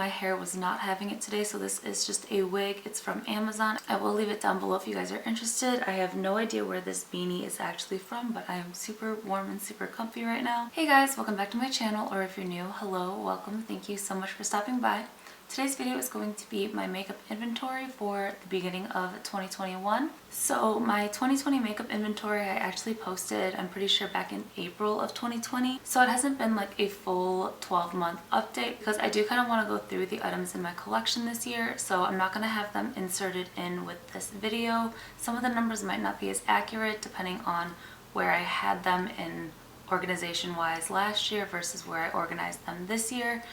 my hair was not having it today, so this is just a wig. It's from Amazon. I will leave it down below if you guys are interested. I have no idea where this beanie is actually from, but I am super warm and super comfy right now. Hey guys, welcome back to my channel, or if you're new, hello, welcome. Thank you so much for stopping by. Today's video is going to be my makeup inventory for the beginning of 2021. So my 2020 makeup inventory I actually posted, I'm pretty sure back in April of 2020. So it hasn't been like a full 12-month update because I do kind of want to go through the items in my collection this year. So I'm not going to have them inserted in with this video. Some of the numbers might not be as accurate depending on where I had them in organization wise last year versus where I organized them this year.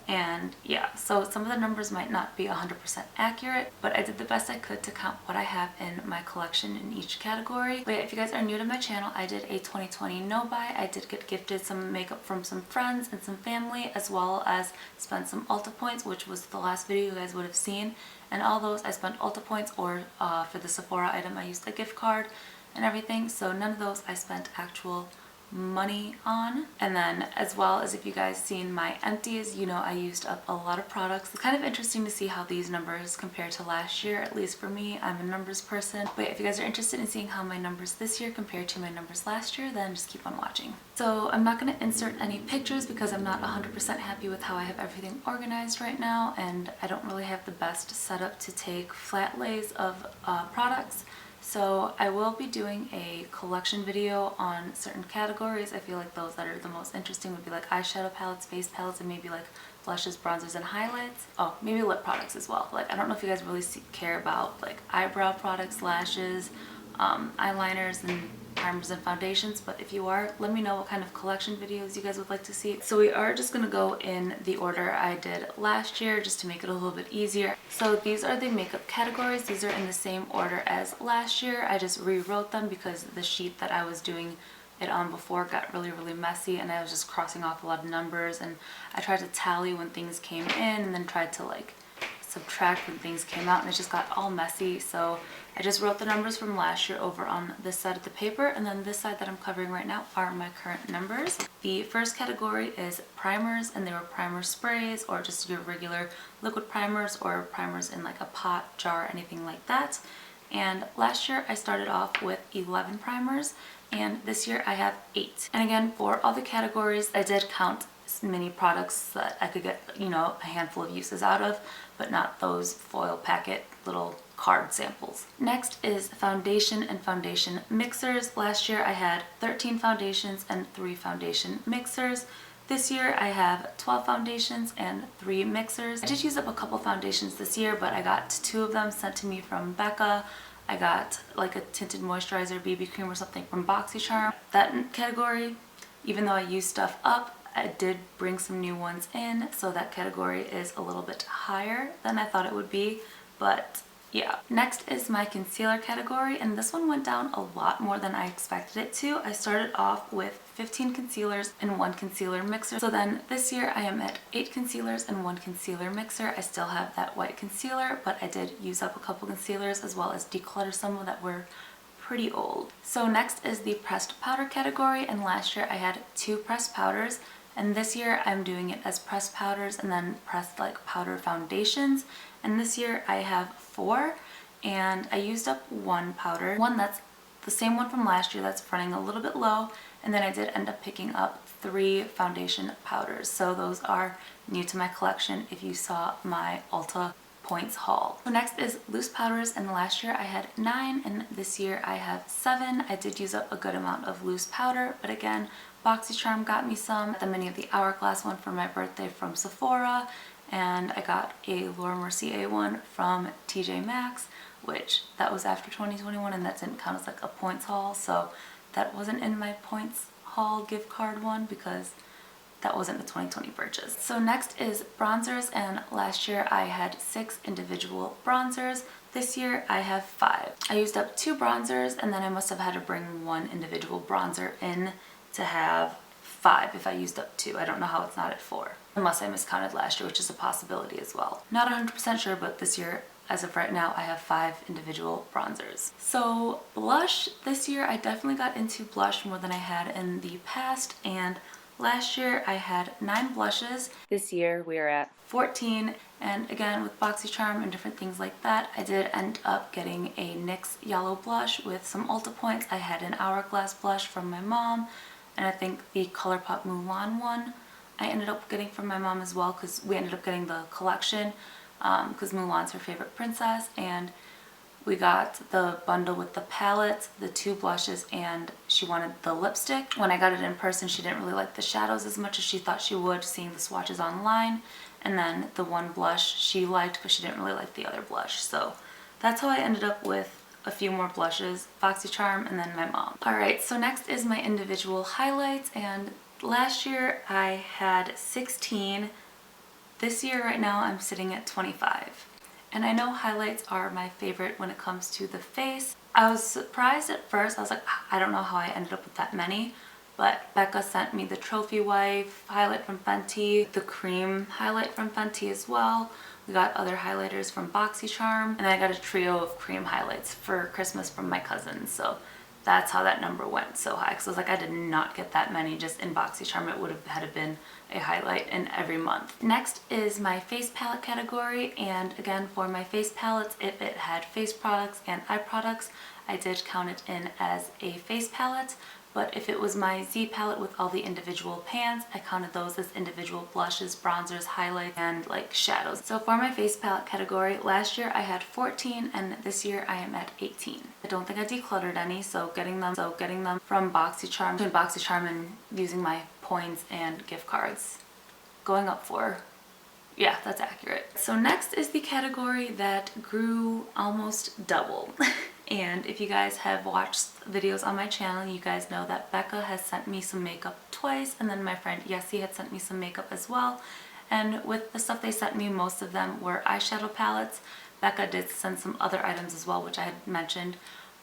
And yeah, so some of the numbers might not be 100% accurate, but I did the best I could to count what I have in my collection in each category. But yeah, if you guys are new to my channel, I did a 2020 no buy. I did get gifted some makeup from some friends and some family, as well as spent some Ulta points, which was the last video you guys would have seen. And all those I spent Ulta points, or for the Sephora item I used a gift card and everything. So none of those I spent actual money on. And then as well as, if you guys seen my empties, you know I used up a lot of products. It's kind of interesting to see how these numbers compare to last year, at least for me. I'm a numbers person. But if you guys are interested in seeing how my numbers this year compare to my numbers last year, then just keep on watching. So I'm not going to insert any pictures because I'm not 100% happy with how I have everything organized right now, and I don't really have the best setup to take flat lays of products. So I will be doing a collection video on certain categories. I feel like those that are the most interesting would be like eyeshadow palettes, face palettes, and maybe like blushes, bronzers, and highlights. Oh, maybe lip products as well. Like, I don't know if you guys really care about like eyebrow products, lashes, eyeliners, and primers and foundations, but if you are, let me know what kind of collection videos you guys would like to see. So we are just gonna go in the order I did last year just to make it a little bit easier. So these are the makeup categories. These are in the same order as last year. I just rewrote them because the sheet that I was doing it on before got really messy, and I was just crossing off a lot of numbers, and I tried to tally when things came in and then tried to like subtract when things came out, and it just got all messy. So I just wrote the numbers from last year over on this side of the paper, and then this side that I'm covering right now are my current numbers. The first category is primers, and they were primer sprays or just your regular liquid primers or primers in like a pot, jar, anything like that. And last year I started off with 11 primers, and this year I have 8. And again, for all the categories I did count mini products that I could get, you know, a handful of uses out of, but not those foil packet little card samples. Next is foundation and foundation mixers. Last year I had 13 foundations and 3 foundation mixers. This year I have 12 foundations and 3 mixers. I did use up a couple foundations this year, but I got 2 of them sent to me from Becca. I got like a tinted moisturizer BB cream or something from Boxycharm. That category, even though I used stuff up, I did bring some new ones in, so that category is a little bit higher than I thought it would be, but yeah. Next is my concealer category, and this one went down a lot more than I expected it to. I started off with 15 concealers and 1 concealer mixer. So then this year I am at 8 concealers and 1 concealer mixer. I still have that white concealer, but I did use up a couple concealers as well as declutter some that were pretty old. So next is the pressed powder category, and last year I had 2 pressed powders. And this year I'm doing it as pressed powders and then pressed like powder foundations. And this year I have 4, and I used up 1 powder. One that's the same one from last year that's running a little bit low. And then I did end up picking up 3 foundation powders. So those are new to my collection if you saw my Ulta points haul. So next is loose powders, and last year I had 9 and this year I have 7. I did use up a good amount of loose powder, but again, Boxycharm got me some. The mini of the Hourglass one for my birthday from Sephora, and I got a Laura Mercier one from TJ Maxx, which that was after 2021, and that didn't count as like a points haul, so that wasn't in my points haul gift card one because that wasn't a 2020 purchase. So next is bronzers, and last year I had 6 individual bronzers. This year I have 5. I used up 2 bronzers, and then I must have had to bring 1 individual bronzer in to have 5 if I used up 2. I don't know how it's not at 4. Unless I miscounted last year, which is a possibility as well. Not 100% sure, but this year, as of right now, I have 5 individual bronzers. So blush, this year I definitely got into blush more than I had in the past, and Last year I had 9 blushes. This year we are at 14. And again, with Boxycharm and different things like that, I did end up getting a NYX yellow blush with some Ulta points. I had an Hourglass blush from my mom, and I think the ColourPop Mulan one I ended up getting from my mom as well, because we ended up getting the collection because Mulan's her favorite princess, and we got the bundle with the palette, the 2 blushes, and she wanted the lipstick. When I got it in person, she didn't really like the shadows as much as she thought she would, seeing the swatches online. And then the one blush she liked, but she didn't really like the other blush. So that's how I ended up with a few more blushes, Boxycharm, and then my mom. Alright, so next is my individual highlights, and last year I had 16. This year right now I'm sitting at 25. And I know highlights are my favorite when it comes to the face. I was surprised at first. I was like, I don't know how I ended up with that many. But Becca sent me the Trophy Wife highlight from Fenty, the cream highlight from Fenty as well. We got other highlighters from Boxycharm, and I got a trio of cream highlights for Christmas from my cousins. So that's how that number went so high. Because I was like, I did not get that many just in Boxycharm. It would have had been a highlight in every month. Next is my face palette category, and again, for my face palettes, if it had face products and eye products, I did count it in as a face palette. But if it was my Z palette with all the individual pans, I counted those as individual blushes, bronzers, highlights, and like shadows. So for my face palette category, last year I had 14, and this year I am at 18. I don't think I decluttered any, so getting them from Boxycharm, between Boxycharm and using my points and gift cards, going up for, yeah, that's accurate. So next is the category that grew almost double. And if you guys have watched videos on my channel, you guys know that Becca has sent me some makeup twice, and then my friend Yessie had sent me some makeup as well. And with the stuff they sent me, most of them were eyeshadow palettes. Becca did send some other items as well, which I had mentioned.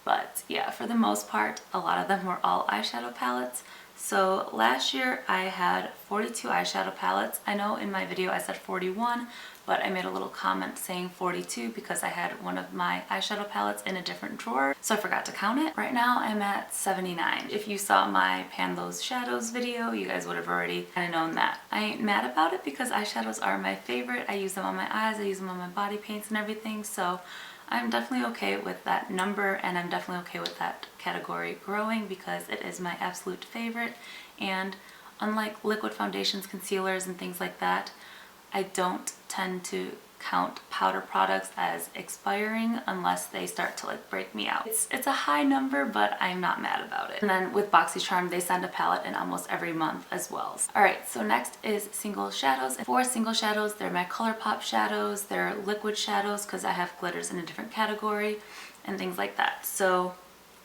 But yeah, for the most part, a lot of them were all eyeshadow palettes. So last year I had 42 eyeshadow palettes. I know in my video I said 41, but I made a little comment saying 42 because I had one of my eyeshadow palettes in a different drawer, so I forgot to count it. Right now I'm at 79. If you saw my Pan Those Shadows video, you guys would have already kind of known that. I ain't mad about it because eyeshadows are my favorite. I use them on my eyes, I use them on my body paints and everything, so I'm definitely okay with that number, and I'm definitely okay with that category growing because it is my absolute favorite. And unlike liquid foundations, concealers, and things like that, I don't tend to count powder products as expiring unless they start to like break me out. It's a high number, but I'm not mad about it. And then with Boxycharm, they send a palette in almost every month as well. Alright, so next is single shadows. For single shadows, they're my ColourPop shadows, they're liquid shadows because I have glitters in a different category and things like that. So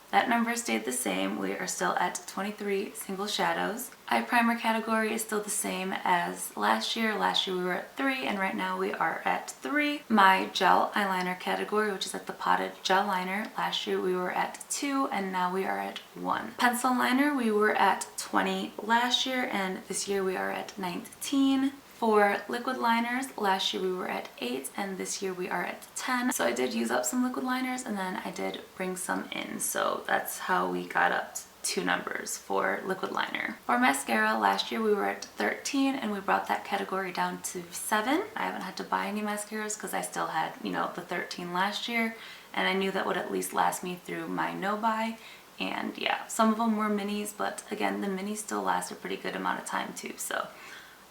that number stayed the same. We are still at 23 single shadows. Eye primer category is still the same as last year. Last year we were at 3, and right now we are at 3. My gel eyeliner category, which is like the potted gel liner, last year we were at 2, and now we are at 1. Pencil liner, we were at 20 last year, and this year we are at 19. For liquid liners, last year we were at 8, and this year we are at 10. So I did use up some liquid liners, and then I did bring some in. So that's how we got up 2 numbers for liquid liner. For mascara, last year we were at 13, and we brought that category down to 7. I haven't had to buy any mascaras because I still had, you know, the 13 last year, and I knew that would at least last me through my no-buy. And yeah, some of them were minis, but again, the minis still last a pretty good amount of time too. So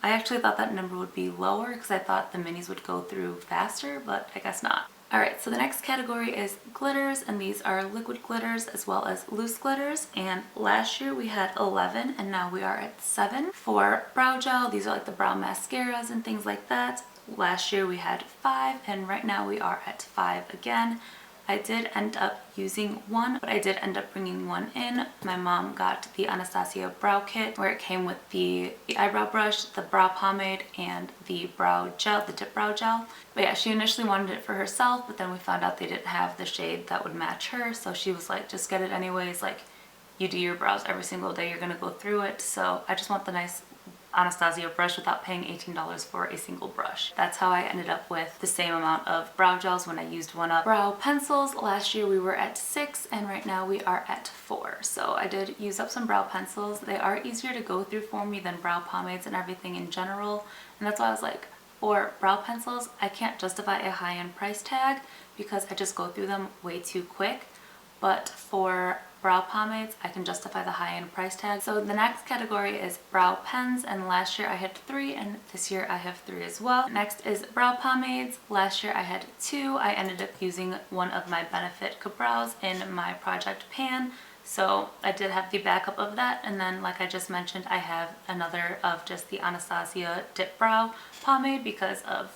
I actually thought that number would be lower because I thought the minis would go through faster, but I guess not. Alright, so the next category is glitters, and these are liquid glitters as well as loose glitters, and last year we had 11 and now we are at 7. For brow gel, these are like the brow mascaras and things like that. Last year we had 5, and right now we are at 5 again. I did end up using 1, but I did end up bringing 1 in. My mom got the Anastasia brow kit where it came with the eyebrow brush, the brow pomade, and the brow gel, the dip brow gel. But yeah, she initially wanted it for herself, but then we found out they didn't have the shade that would match her, so she was like, just get it anyways. Like, you do your brows every single day, you're gonna go through it, so I just want the nice Anastasia brush without paying $18 for a single brush. That's how I ended up with the same amount of brow gels when I used one up. Brow pencils, last year we were at 6 and right now we are at 4. So I did use up some brow pencils. They are easier to go through for me than brow pomades and everything in general. And that's why I was like, for brow pencils, I can't justify a high-end price tag because I just go through them way too quick. But for brow pomades, I can justify the high-end price tag. So the next category is brow pens, and last year I had 3 and this year I have 3 as well. Next is brow pomades. Last year I had 2. I ended up using one of my Benefit Ka-Brows in my project pan. So I did have the backup of that, and then like I just mentioned, I have another of just the Anastasia Dip Brow Pomade because of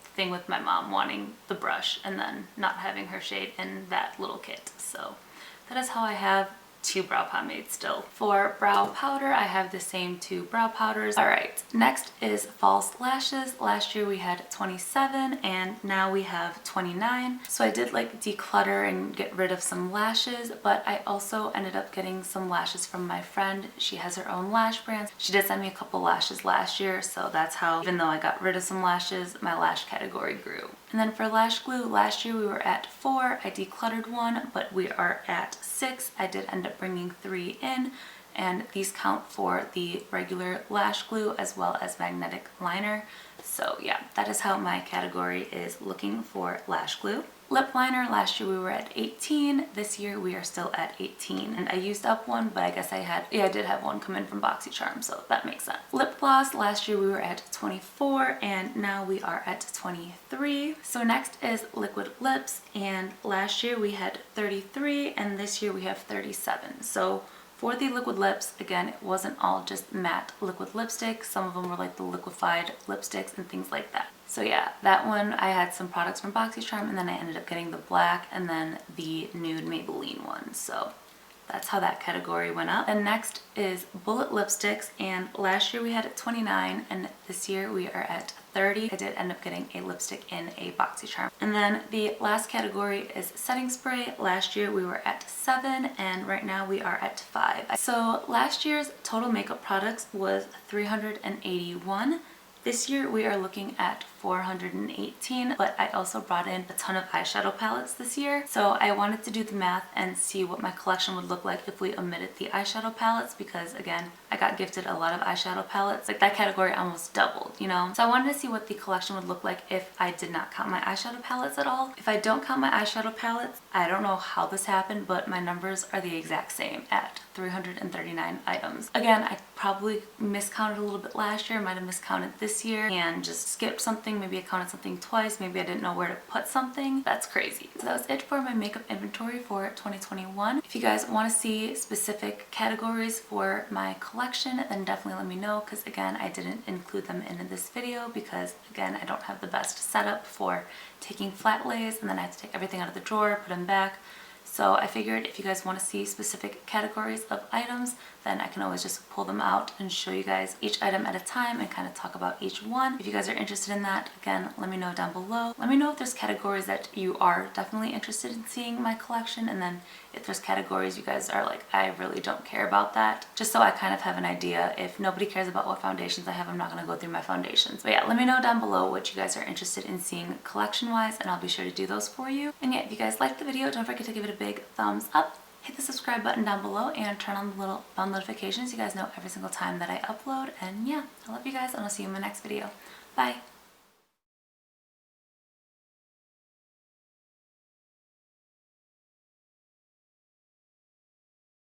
the thing with my mom wanting the brush and then not having her shade in that little kit. So that is how I have 2 brow pomades still. For brow powder, I have the same 2 brow powders. Alright, next is false lashes. Last year we had 27 and now we have 29. So I did like declutter and get rid of some lashes, but I also ended up getting some lashes from my friend. She has her own lash brand. She did send me a couple lashes last year, so that's how, even though I got rid of some lashes, my lash category grew. And then for lash glue, last year we were at 4. I decluttered 1, but we are at 6. I did end up bringing 3 in, and these count for the regular lash glue as well as magnetic liner. So yeah, that is how my category is looking for lash glue. Lip liner, last year we were at 18. This year we are still at 18. And I used up one, but I guess I did have one come in from Boxycharm, so that makes sense. Lip gloss, last year we were at 24 and now we are at 23. So next is liquid lips, and last year we had 33 and this year we have 37. So for the liquid lips, again, it wasn't all just matte liquid lipstick. Some of them were like the liquefied lipsticks and things like that. So yeah, that one I had some products from Boxycharm, and then I ended up getting the black and then the nude Maybelline one. So that's how that category went up. And next is bullet lipsticks, and last year we had 29 and this year we are at 30. I did end up getting a lipstick in a Boxycharm. And then the last category is setting spray. Last year we were at 7 and right now we are at 5. So last year's total makeup products was 381. This year we are looking at 418, but I also brought in a ton of eyeshadow palettes this year. So I wanted to do the math and see what my collection would look like if we omitted the eyeshadow palettes, because again, I got gifted a lot of eyeshadow palettes. Like that category almost doubled, you know? So I wanted to see what the collection would look like if I did not count my eyeshadow palettes at all. If I don't count my eyeshadow palettes, I don't know how this happened, but my numbers are the exact same at 339 items. Again, I probably miscounted a little bit last year, might have miscounted this year and just skipped something. Maybe I counted something twice, maybe I didn't know where to put something. That's crazy. So that was it for my makeup inventory for 2021. If you guys want to see specific categories for my collection, then definitely let me know, because again, I didn't include them in this video because again, I don't have the best setup for taking flat lays and then I have to take everything out of the drawer, put them back. So I figured if you guys want to see specific categories of items, then I can always just pull them out and show you guys each item at a time and kind of talk about each one. If you guys are interested in that, again, let me know down below. Let me know if there's categories that you are definitely interested in seeing my collection, and then if there's categories you guys are like, I really don't care about that, just so I kind of have an idea. If nobody cares about what foundations I have, I'm not going to go through my foundations. But yeah, let me know down below what you guys are interested in seeing collection wise, and I'll be sure to do those for you. And yeah, if you guys liked the video, don't forget to give it a big thumbs up. Hit the subscribe button down below and turn on the little bell notifications so you guys know every single time that I upload. And yeah, I love you guys and I'll see you in my next video. Bye!